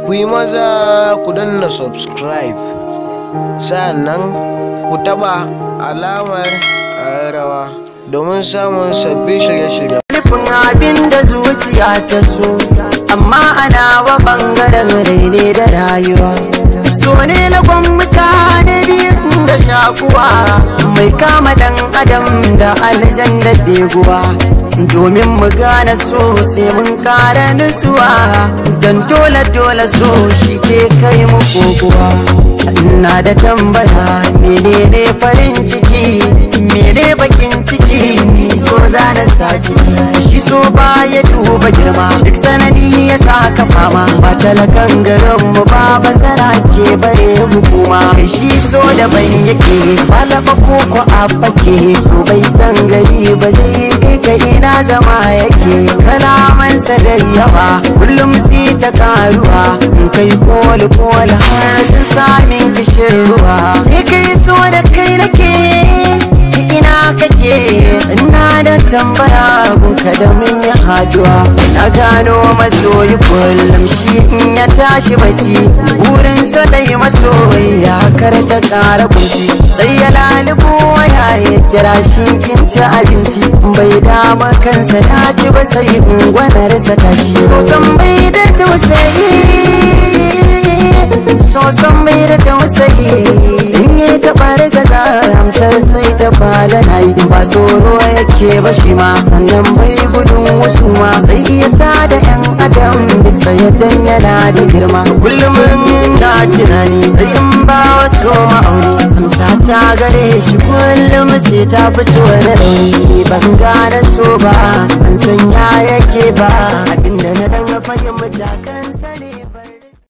ku yi maza ku danna subscribe, sannan ku taba alamar rawa domin samun sabbin shirye-shirye. Nufin abin da zuciya ta so, amma ana wa bangaren raine da rayuwa. So ne lagon mutane biyun da shakuwa, mai kama dan adam da aljan da beguwa. Domin mu gane so sai mun kara nutsuwa, don dole so shi ke kai mu kokuwa. Ina da tambaya, menene farin ciki, mene bakin ciki, ni so zana saki. Shi so baya duba girma, duk sanadi ya saka fama. Ba talakan garin mu ba basara ke bare hukuma. Shi so da ban yake, malaba koko abba ke. So bai san gari ba zai kai ka ina zama yake. Kalamansa da yawa, kullum sai ta karuwa. Sun kai koli har sun sami kishin ruwa. Ni kai so da kai nake, ina kake? Ina da tambaya gunka da mun yi haduwa. Na gano masoyi kullum shi in ya tashi bacci, burinsa dai masoyiya kar ta kara kunci. Sai ya lalubo waya ya kira shi kin ci abinci, bai dama kansa ya ci ba sai ungwanarsa ta ci. So san bai da tausayi, so san bai da tausayi. In yi taɓa gaza amsar sai ta fada na yi. Ba tsoro yake ba shi ma, sannan bai gudun wasu ma. Sai iya tada yan adam duk sayaddan yana da girma. Kullum na tunani sai in ba wasu ma'auni, amsa ta gare shi kullum sai ta fito da rauni. Ban gane so ba, ban san ya yake ba, abinda na dan fahimta kan sani.